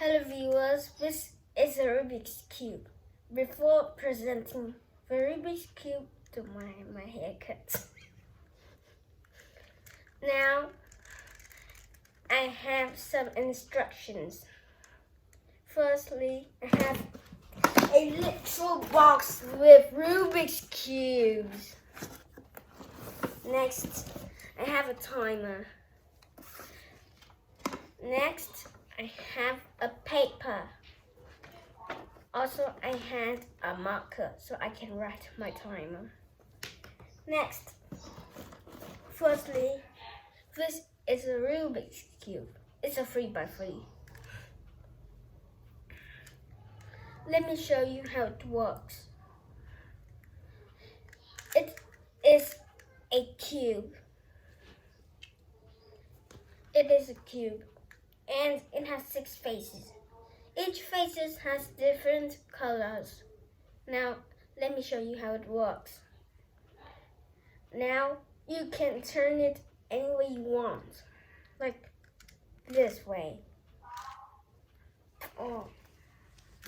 Hello viewers, this is a Rubik's Cube. Before presenting the Rubik's Cube to my haircut. Now, I have some instructions. Firstly, I have a little box with Rubik's Cubes. Next, I have a timer. Next, I have a paper. Also, I had a marker so I can write my timer. Next, firstly, this is a Rubik's Cube. It's a 3x3. Let me show you how it works. It is a cube. It is a cube. And it has 6 faces. Each face has different colors. Now, let me show you how it works. Now, you can turn it any way you want. Like this way. Or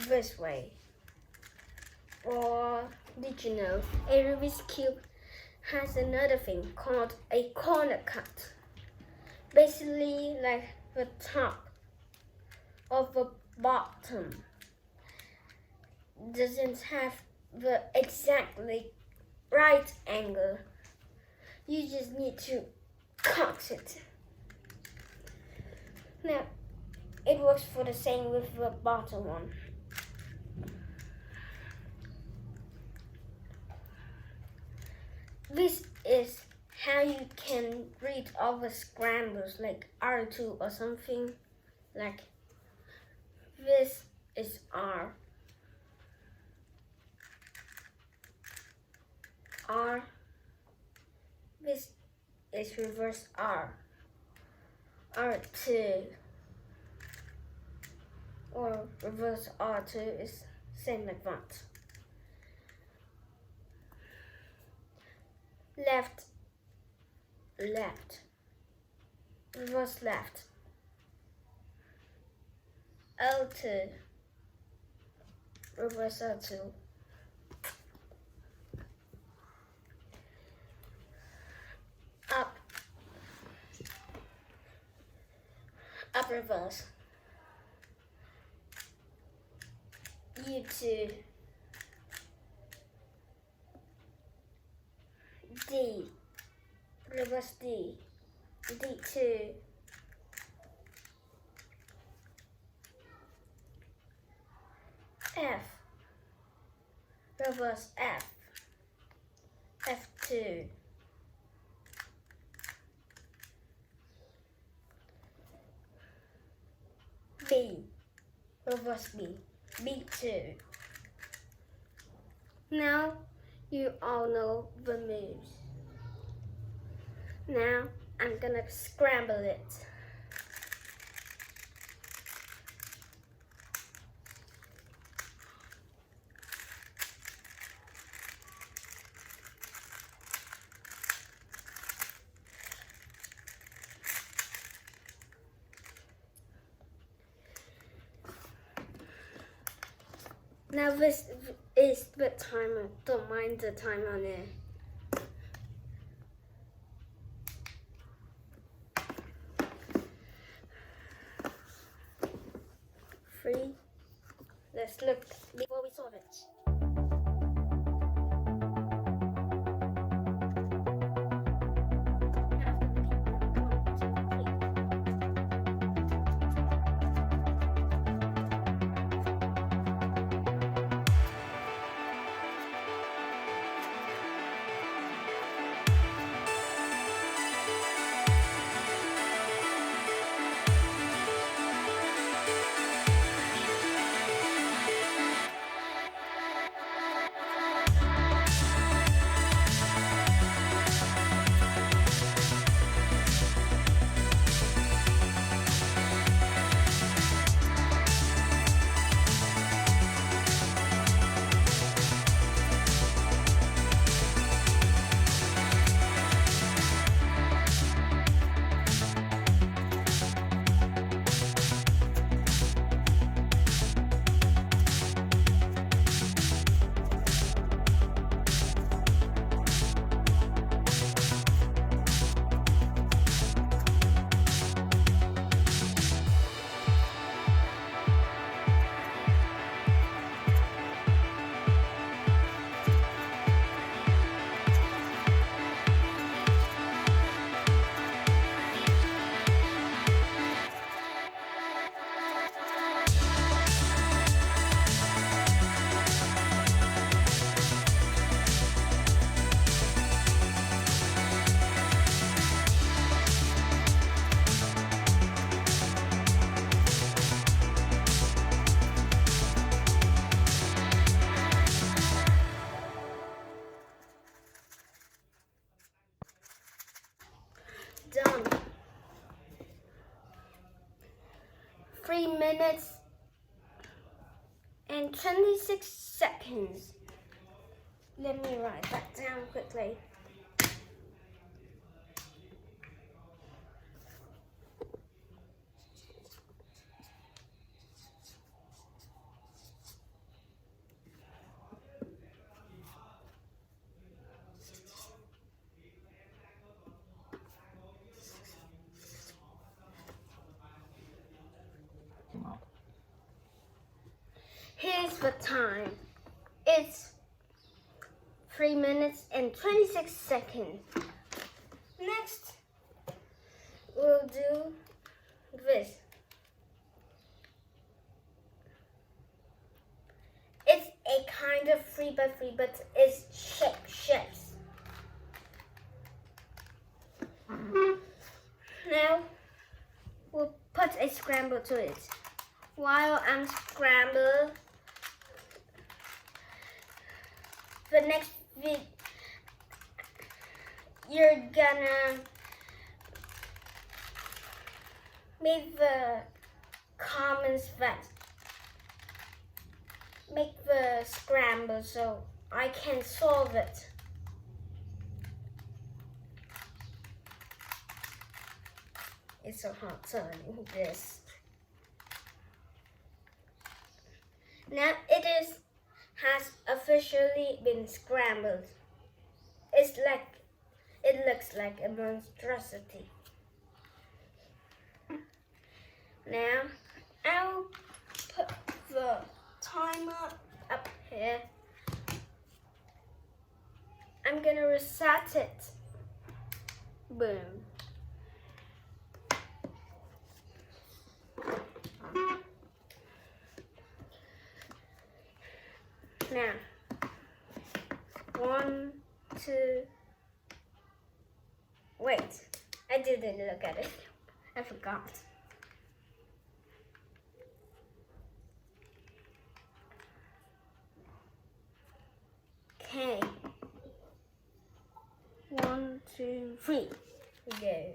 this way. Or, did you know, a Rubik's Cube has another thing called a corner cut. Basically, like the top of the bottom doesn't have the exactly right angle. You just need to cut it. Now, it works for the same with the bottom one. This is how you can read all the scrambles like R2 or something. Like this is R. R. This is reverse R. R2 or reverse R2 is same like that. Left, left, reverse left, L2, reverse L2, up, up reverse, U2, D, reverse D, D2, F, reverse F, F2, B, reverse B, B2. Now you all know the moves. Now I'm gonna scramble it. Now this is the timer. Don't mind the timer on there. Three. Let's look before we solve it. done. 3 minutes and 26 seconds. Let me write that down quickly. Here's the time. It's 3 minutes and 26 seconds. Next, we'll do this. It's a kind of 3x3, but it's shapes. Now, we'll put a scramble to it. While I'm scrambling, the next video, you're gonna make the comments fast. Make the scramble so I can solve it. It's so hard turning this. Now has officially been scrambled. It looks like a monstrosity. Now I'll put the timer up here. I'm gonna reset it. Boom. Now, 1, 2, wait, I didn't look at it. I forgot. Okay. 1, 2, 3. Go.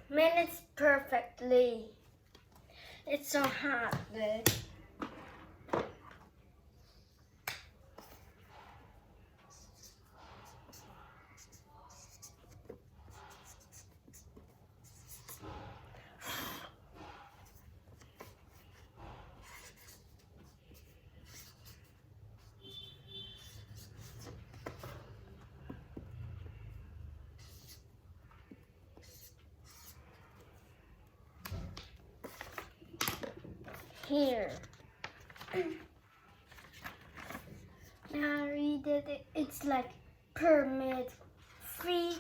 minutes perfectly. It's so hard though. Here. Now read it. It's like per minute. 3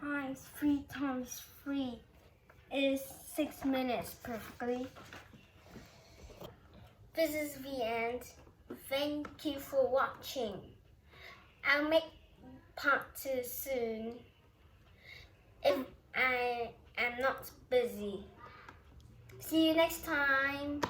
times 3 is 6 minutes perfectly. This is the end. Thank you for watching. I'll make part 2 soon if I am not busy. See you next time.